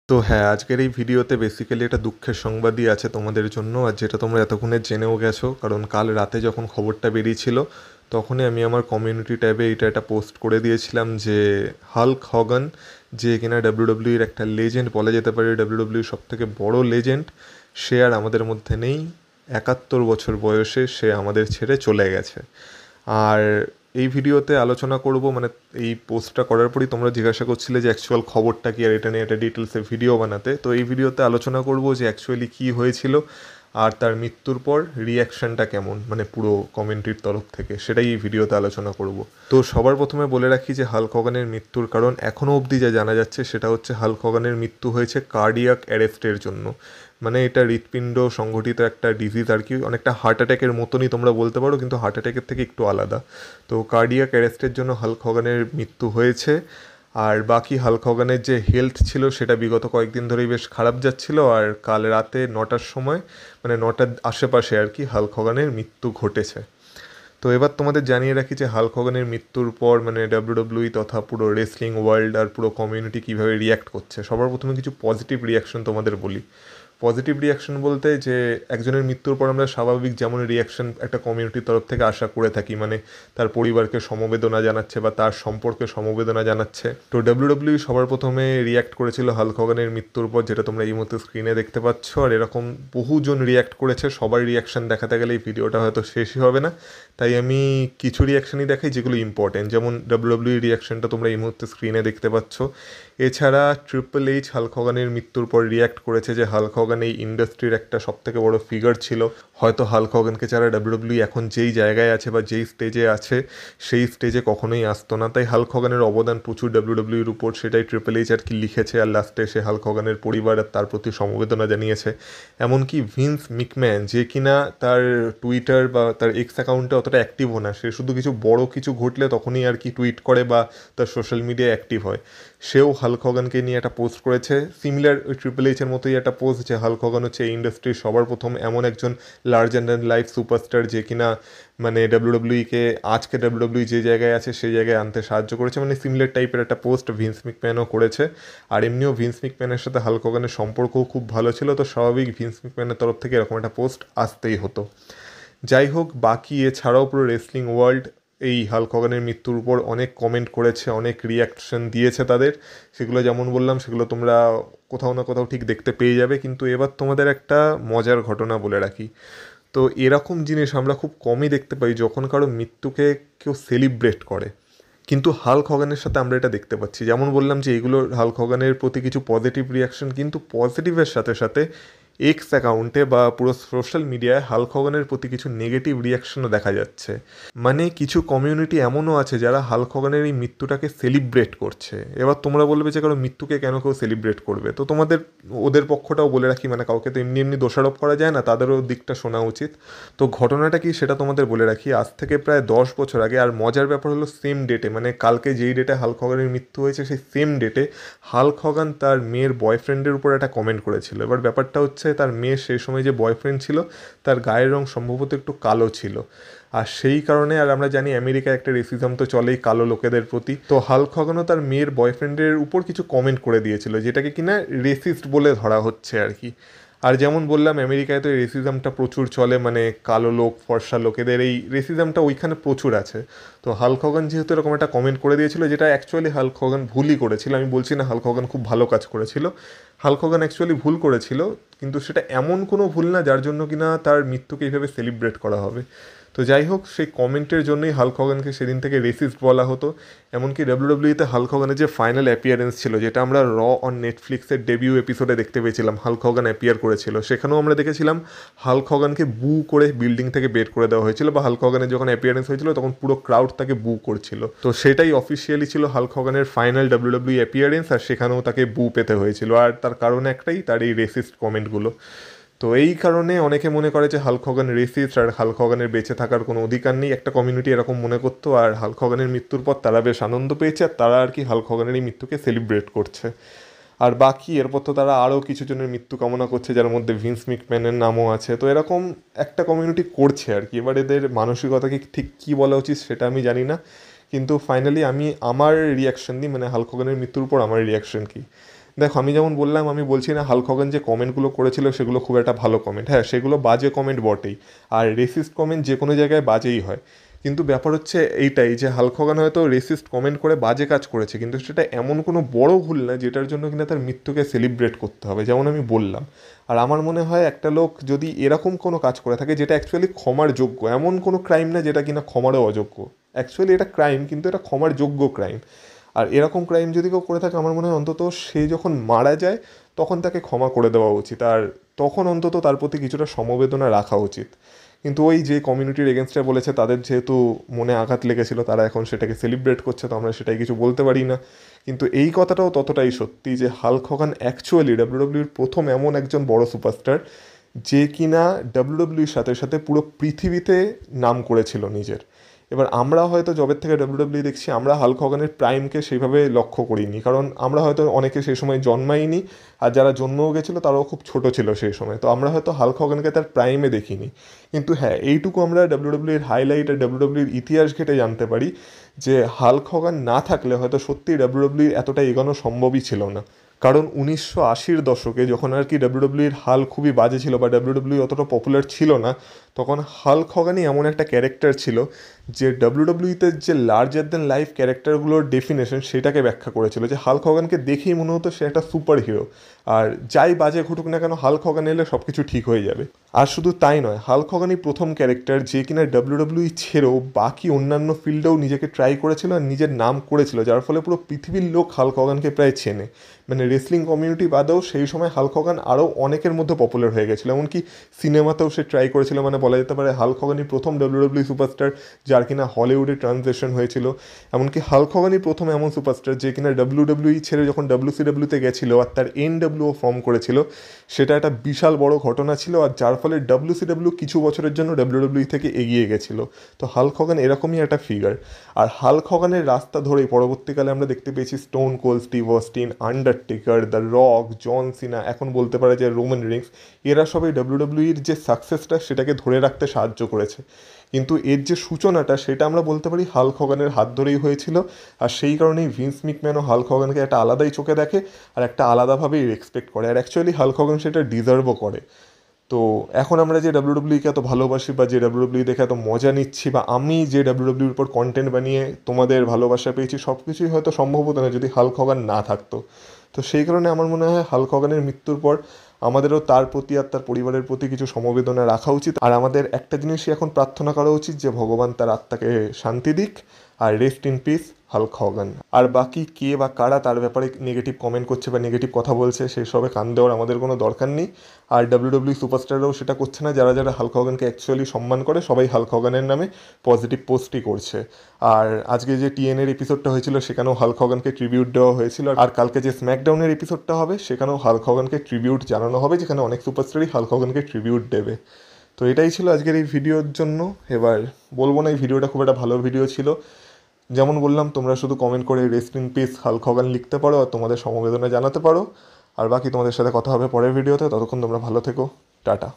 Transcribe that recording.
তো হ্যাঁ, আজকের এই ভিডিওতে বেসিক্যালি একটা দুঃখের সংবাদই আছে তোমাদের জন্য, আর যেটা তোমরা এতক্ষণে জেনেও গেছো, কারণ কাল রাতে যখন খবরটা বেরিয়েছিল তখনই আমি আমার কমিউনিটি ট্যাবে এটা একটা পোস্ট করে দিয়েছিলাম যে হাল্ক হগান, যে কিনা ডাব্লিউডাব্লিউর একটা লেজেন্ড বলা যেতে পারে, ডাব্লিউডাব্লিউর সব থেকে বড় লেজেন্ড, সে আর আমাদের মধ্যে নেই। 71 বছর বয়সে সে আমাদের ছেড়ে চলে গেছে। আর এই ভিডিওতে আলোচনা করব, মানে এই পোস্টটা করার পরই তোমরা জিজ্ঞাসা করছিলে যে অ্যাকচুয়াল খবরটা কি, আর এটা নিয়ে একটা ডিটেলসে ভিডিও বানাতে। তো এই ভিডিওতে আলোচনা করব যে অ্যাকচুয়ালি কী হয়েছিল আর তার মৃত্যুর পর রিয়াকশানটা কেমন, মানে পুরো কমিউনিটির তরফ থেকে, সেটাই এই ভিডিওতে আলোচনা করব। তো সবার প্রথমে বলে রাখি যে হাল্ক হগানের মৃত্যুর কারণ এখনও অবধি যা জানা যাচ্ছে সেটা হচ্ছে হাল্ক হগানের মৃত্যু হয়েছে কার্ডিয়াক অ্যারেস্টের জন্য। মানে এটা হৃৎপিণ্ড সংঘটিত একটা ডিজিজ আর কি, অনেকটা হার্ট অ্যাটাকের মতনই তোমরা বলতে পারো, কিন্তু হার্ট অ্যাটাকের থেকে একটু আলাদা। তো কার্ডিয়াক অ্যারেস্টের জন্য হাল্ক হগানের মৃত্যু হয়েছে। আর বাকি হাল্ক হগানের যে হেলথ ছিল সেটা বিগত কয়েকদিন ধরেই বেশ খারাপ যাচ্ছিল, আর কাল রাতে 9টার সময়, মানে 9টার আশেপাশে আর কি, হাল্ক হগানের মৃত্যু ঘটেছে। তো এবার তোমাদের জানিয়ে রাখি যে হাল্ক হগানের মৃত্যুর পর মানে ডাব্লিউডাব্লিউই তথা পুরো রেসলিং ওয়ার্ল্ড আর পুরো কমিউনিটি কীভাবে রিয়্যাক্ট করছে। সবার প্রথমে কিছু পজিটিভ রিয়াকশন তোমাদের বলি। পজিটিভ রিয়াকশন বলতে যে একজনের মৃত্যুর পর আমরা স্বাভাবিক যেমন রিয়াকশন একটা কমিউনিটির তরফ থেকে আশা করে থাকি, মানে তার পরিবারকে সমবেদনা জানাচ্ছে বা তার সম্পর্কে সমবেদনা জানাচ্ছে। তো ডাব্লিউডাব্লিউ সবার প্রথমে রিয়্যাক্ট করেছিল হাল্ক হগানের মৃত্যুর পর, যেটা তোমরা এই মুহূর্তে স্ক্রিনে দেখতে পাচ্ছ। আর এরকম বহুজন রিয়্যাক্ট করেছে, সবার রিয়াকশন দেখাতে গেলে এই ভিডিওটা হয়তো শেষই হবে না, তাই আমি কিছু রিয়াকশনই দেখাই যেগুলো ইম্পর্টেন্ট। যেমন ডাব্লিউডাব্লিউ রিয়াকশনটা তোমরা এই মুহূর্তে স্ক্রিনে দেখতে পাচ্ছ। এছাড়া ট্রিপল এইচ হাল্ক হগানের মৃত্যুর পর রিয়্যাক্ট করেছে যে হাল্ক হগান এই ইন্ডাস্ট্রির একটা সবথেকে বড় ফিগার ছিল। হয়তো হাল্ক হগানকে ছাড়া ডাব্লিউডাব্লিউ এখন যেই জায়গায় আছে বা যেই স্টেজে আছে সেই স্টেজে কখনোই আসতো না। তাই হাল্ক হগানের অবদান প্রচুর ডাব্লিউডাব্লিউর উপর, সেটাই ট্রিপল এইচ আর কি লিখেছে। আর লাস্টে সে হাল্ক হগানের পরিবার আর তার প্রতি সমবেদনা জানিয়েছে। এমনকি ভিন্স মিকম্যান, যে কিনা তার টুইটার বা তার এক্স অ্যাকাউন্টে অতটা অ্যাক্টিভও না, সে শুধু কিছু বড় কিছু ঘটলে তখনই আর কি টুইট করে বা তার সোশ্যাল মিডিয়ায় অ্যাক্টিভ হয়, সেও হাল্ক হগানকে নিয়ে একটা পোস্ট করেছে সিমিলার ওই ট্রিপল এইচের মতোই একটা পোস্ট, যে হাল্ক হগান হচ্ছে এই ইন্ডাস্ট্রির সবার প্রথম এমন একজন লার্জার দ্যান লাইফ সুপারস্টার, যে কিনা মানে ডাব্লিউডাব্লিউকে আজকে ডাব্লিউডাব্লিউ যে জায়গায় আছে সেই জায়গায় আনতে সাহায্য করেছে। মানে সিমিলার টাইপের একটা পোস্ট ভিন্স মিকম্যানও করেছে। আর এমনিও ভিন্স মিকম্যানের সাথে হাল্ক হগানের সম্পর্কও খুব ভালো ছিল, তো স্বাভাবিক ভিন্স মিকম্যানের তরফ থেকে এরকম একটা পোস্ট আসতেই হতো। যাই হোক, বাকি এছাড়াও পুরো রেসলিং ওয়ার্ল্ড এই হাল্ক হগানের মৃত্যুর উপর অনেক কমেন্ট করেছে, অনেক রিয়াকশন দিয়েছে তাদের। সেগুলো যেমন বললাম সেগুলো তোমরা কোথাও না কোথাও ঠিক দেখতে পেয়ে যাবে। কিন্তু এবার তোমাদের একটা মজার ঘটনা বলে রাখি। তো এরকম জিনিস আমরা খুব কমই দেখতে পাই যখন কারো মৃত্যুকে কেউ সেলিব্রেট করে, কিন্তু হাল্ক হগানের সাথে আমরা এটা দেখতে পাচ্ছি। যেমন বললাম যে এগুলো হাল্ক হগানের প্রতি কিছু পজিটিভ রিয়াকশন, কিন্তু পজিটিভের সাথে সাথে এক্স অ্যাকাউন্টে বা পুরো সোশ্যাল মিডিয়ায় হাল্ক হগানের প্রতি কিছু নেগেটিভ রিয়াকশনও দেখা যাচ্ছে। মানে কিছু কমিউনিটি এমনও আছে যারা হাল্ক হগানের এই মৃত্যুটাকে সেলিব্রেট করছে। এবার তোমরা বলবে যে কারো মৃত্যুকে কেন কেউ সেলিব্রেট করবে, তো তোমাদের ওদের পক্ষটাও বলে রাখি, মানে কাউকে তো এমনি এমনি দোষারোপ করা যায় না, তাদেরও দিকটা শোনা উচিত। তো ঘটনাটা কি সেটা তোমাদের বলে রাখি। আজ থেকে প্রায় 10 বছর আগে, আর মজার ব্যাপার হলো সেম ডেটে, মানে কালকে যেই ডেটে হাল্ক হগানের মৃত্যু হয়েছে সেই সেম ডেটে হাল্ক হগান তার মেয়ের বয়ফ্রেন্ডের উপর একটা কমেন্ট করেছিল। এবার ব্যাপারটা হচ্ছে তার মেয়ের সেই সময় যে বয়ফ্রেন্ড ছিল তার গায়ের রং সম্ভবত একটু কালো ছিল, আর সেই কারণে, আর আমরা জানি আমেরিকায় একটা রেসিজম তো চলেই কালো লোকেদের প্রতি, তো হাল্ক হগানও তার মেয়ের বয়ফ্রেন্ডের উপর কিছু কমেন্ট করে দিয়েছিল যেটাকে কিনা রেসিস্ট বলে ধরা হচ্ছে আর কি। আর যেমন বললাম আমেরিকায় তো এই রেসিজমটা প্রচুর চলে, মানে কালো লোক ফর্সা লোকেদের এই রেসিজমটা ওইখানে প্রচুর আছে। তো হাল্ক হগান যেহেতু এরকম একটা কমেন্ট করে দিয়েছিল, যেটা অ্যাকচুয়ালি হাল্ক হগান ভুলই করেছিল, আমি বলছি না হাল্ক হগান খুব ভালো কাজ করেছিল, হাল্ক হগান অ্যাকচুয়ালি ভুল করেছিল, কিন্তু সেটা এমন কোনো ভুল না যার জন্য কিনা তার মৃত্যুকে এইভাবে সেলিব্রেট করা হবে। তো যাই হোক, সেই কমেন্টের জন্যই হাল্ক হগানকে সেদিন থেকে রেসিস্ট বলা হতো। এমনকি ডাব্লিউডাব্লিউতে হাল্ক হগানের যে ফাইনাল অ্যাপিয়ারেন্স ছিল, যেটা আমরা র অন নেটফ্লিক্সের ডেবিউ এপিসোডে দেখতে পেয়েছিলাম, হাল্ক হগান অ্যাপিয়ার করেছিল, সেখানেও আমরা দেখেছিলাম হাল্ক হগানকে বু করে বিল্ডিং থেকে বের করে দেওয়া হয়েছিল, বা হাল্ক হগানের যখন অ্যাপিয়ারেন্স হয়েছিল তখন পুরো ক্রাউড তাকে বু করছিল। তো সেটাই অফিসিয়ালি ছিল হাল্ক হগানের ফাইনাল ডাব্লিউডাব্লিউ অ্যাপিয়ারেন্স, আর সেখানেও তাকে বু পেতে হয়েছিল। আর তার কারণ একটাই, তার এই রেসিস্ট কমেন্টগুলো। তো এই কারণে অনেকে মনে করে যে হাল্ক হগান রেসিস্ট আর হাল্ক হগানের বেঁচে থাকার কোনো অধিকার নেই, একটা কমিউনিটি এরকম মনে করতো। আর হাল্ক হগানের মৃত্যুর পর তারা বেশ আনন্দ পেয়েছে, আর তারা আর কি হাল্ক হগানের এই মৃত্যুকে সেলিব্রেট করছে। আর বাকি এরপর তো তারা আরও কিছু জনের মৃত্যু কামনা করছে, যার মধ্যে ভিন্স মিকম্যানের নামও আছে। তো এরকম একটা কমিউনিটি করছে আর কি। এবার এদের মানসিকতাকে ঠিক কী বলা উচিত সেটা আমি জানি না, কিন্তু ফাইনালি আমি আমার রিয়াকশন দিই, মানে হাল্ক হগানের মৃত্যুর উপর আমার রিয়াকশন কী। দেখো আমি যেমন বললাম, আমি বলছি না হাল্ক হগান যে কমেন্টগুলো করেছিল সেগুলো খুব একটা ভালো কমেন্ট, হ্যাঁ সেগুলো বাজে কমেন্ট বটেই, আর রেসিস্ট কমেন্ট যে কোনো জায়গায় বাজেই হয়। কিন্তু ব্যাপার হচ্ছে এইটাই যে হাল্ক হগান হয়তো রেসিস্ট কমেন্ট করে বাজে কাজ করেছে, কিন্তু সেটা এমন কোনো বড় ভুল না যেটার জন্য কিনা তার মৃত্যুকে সেলিব্রেট করতে হবে, যেমন আমি বললাম। আর আমার মনে হয় একটা লোক যদি এরকম কোনো কাজ করে থাকে যেটা অ্যাকচুয়ালি ক্ষমার যোগ্য, এমন কোনো ক্রাইম না যেটা কিনা ক্ষমারও অযোগ্য, অ্যাকচুয়ালি এটা ক্রাইম কিন্তু এটা ক্ষমার যোগ্য ক্রাইম। আর এরকম ক্রাইম যদি কেউ করে থাকে আমার মনে হয় অন্তত সে যখন মারা যায় তখন তাকে ক্ষমা করে দেওয়া উচিত, আর তখন অন্তত তার প্রতি কিছুটা সমবেদনা রাখা উচিত। কিন্তু ওই যে কমিউনিটির এগেনস্টে বলেছে তাদের যেহেতু মনে আঘাত লেগেছিল তারা এখন সেটাকে সেলিব্রেট করছে, তো আমরা সেটাই কিছু বলতে পারি না। কিন্তু এই কথাটাও ততটাই সত্যি যে হাল্ক হগান অ্যাকচুয়ালি ডাব্লিউডাব্লিউর প্রথম এমন একজন বড় সুপারস্টার যে কিনা ডাব্লিউডাব্লিউর সাথে সাথে পুরো পৃথিবীতে নাম করেছিল নিজের। এবার আমরা হয়তো জবের থেকে ডাব্লিউডাব্লিউ দেখছি, আমরা হাল্ক হগানের প্রাইমকে সেইভাবে লক্ষ্য করিনি, কারণ আমরা হয়তো অনেকে সেই সময় জন্মাইনি, আর যারা জন্মও গেছিলো তারাও খুব ছোট ছিল সেই সময়, তো আমরা হয়তো হাল্ক হগানকে তার প্রাইমে দেখিনি। কিন্তু হ্যাঁ এইটুকু আমরা ডাব্লিউডাব্লিউর হাইলাইট আর ডাব্লিউডাব্লিউর ইতিহাস ঘেটে জানতে পারি যে হাল্ক হগান না থাকলে হয়তো সত্যিই ডাব্লিউডাব্লিউ এতটা এগোনো সম্ভবই ছিল না। কারণ 1980-র দশকে যখন আর কি ডাব্লিউডাব্লিউর হাল খুবই বাজে ছিল বা ডাব্লিউডাব্লিউ অতটা পপুলার ছিল না, তখন হাল্ক হগানই এমন একটা ক্যারেক্টার ছিল যে ডাব্লিউডাব্লিউতে যে লার্জার দ্যান লাইফ ক্যারেক্টারগুলোর ডেফিনেশন সেটাকে ব্যাখ্যা করেছিল, যে হাল্ক হগানকে দেখেই মনে হতো সে একটা সুপার হিরো, আর যাই বাজে ঘটুক না কেন হাল্ক হগান এলে সব কিছু ঠিক হয়ে যাবে। আর শুধু তাই নয়, হাল্ক হগানই প্রথম ক্যারেক্টার যে কিনা ডাব্লিউডাব্লিউ ছেড়েও বাকি অন্যান্য ফিল্ডেও নিজেকে ট্রাই করেছিল আর নিজের নাম করেছিল, যার ফলে পুরো পৃথিবীর লোক হাল্ক হগানকে প্রায় চেনে। মানে রেসলিং কমিউনিটি বাদেও সেই সময় হাল্ক হগান আরও অনেকের মধ্যে পপুলার হয়ে গেছিলো, এমনকি সিনেমাতেও সে ট্রাই করেছিল। মানে বলা যেতে পারে হাল্ক হগানই প্রথম ডাব্লিউডাব্লিউ সুপারস্টার যার কিনা হলিউডে ট্রানজেকশন হয়েছিল। এমনকি হাল্ক হগানই প্রথম এমন সুপারস্টার যে কিনা ডাব্লিউডাব্লিউ ছেড়ে যখন ডাব্লিউসিডাব্লিউতে গেছিলো আর তার এনডাব্লিউও ফর্ম করেছিল, সেটা একটা বিশাল বড় ঘটনা ছিল, আর যার ফলে ডাব্লিউসিডাব্লিউ কিছু বছরের জন্য ডাব্লিউডাব্লিউ থেকে এগিয়ে গেছিলো। তো হাল্ক হগান এরকমই একটা ফিগার। আর হাল্ক হগানের রাস্তা ধরেই পরবর্তীকালে আমরা দেখতে পেয়েছি Stone Cold Steve Austin, Undertaker, the Rock, John Cena, এখন বলতে পারে যে রোমান রিংস, এরা সবাই ডাব্লিউডাব্লিউর যে সাকসেসটা সেটাকে ধরে রাখতে সাহায্য করেছে। কিন্তু এর যে সূচনাটা সেটা আমরা বলতে পারি হাল্ক হগানের হাত ধরেই হয়েছিল, আর সেই কারণেই ভিন্স ম্যাকম্যানও হাল্ক হগানকে একটা আলাদাই চোখে দেখে আর একটা আলাদাভাবেই রেসপেক্ট করে, আর অ্যাকচুয়ালি হাল্ক হগান সেটা ডিজার্ভও করে। তো এখন আমরা যে ডাব্লিউডাব্লিউকে এত ভালোবাসি বা যে ডাব্লিউডাব্লিউ দেখে এত মজা নিচ্ছি, বা আমি যে ডাব্লিউডাব্লিউর উপর কন্টেন্ট বানিয়ে তোমাদের ভালোবাসা পেয়েছি, সব কিছুই হয়তো সম্ভব হতো না যদি হাল্ক হগান না থাকতো। তো সেই কারণে আমার মনে হয় হাল্ক হগানের মৃত্যুর পর আমাদেরও তার প্রতি আর তার পরিবারের প্রতি কিছু সমবেদনা রাখা উচিত, আর আমাদের একটা জিনিসই এখন প্রার্থনা করা উচিত যে ভগবান তার আত্মাকে শান্তি দিক, আর rest in peace Hulk Hogan. আর বাকি কে বা কারা তার ব্যাপারে নেগেটিভ কমেন্ট করছে বা নেগেটিভ কথা বলছে সেই সবে কান দেওয়ার আমাদের কোনো দরকার নেই। আর ডাব্লিউডাব্লিউ সুপারস্টাররাও সেটা করছে না, যারা যারা হাল্ক হগানকে অ্যাকচুয়ালি সম্মান করে সবাই হাল্ক হগানের নামে পজিটিভ পোস্টই করছে। আর আজকে যে টিএনের এপিসোডটা হয়েছিল সেখানেও হাল্ক হগানকে ট্রিবিউট দেওয়া হয়েছিল, আর কালকে যে স্ম্যাকডাউনের এপিসোডটা হবে সেখানেও হাল্ক হগানকে ট্রিবিউট জানানো হবে, যেখানে অনেক সুপারস্টারই হাল্ক হগানকে ট্রিবিউট দেবে। তো এটাই ছিল আজকের এই ভিডিওর জন্য। এবার বলবো না এই ভিডিওটা খুব একটা ভালো ভিডিও ছিল, যেমন বললাম তোমরা শুধু কমেন্ট করে rest in peace Hulk Hogan লিখতে পারো আর তোমাদের সমবেদনা জানাতে পারো। আর বাকি তোমাদের সাথে কথা হবে পরের ভিডিওতে, ততক্ষণ তোমরা ভালো থেকো, টাটা।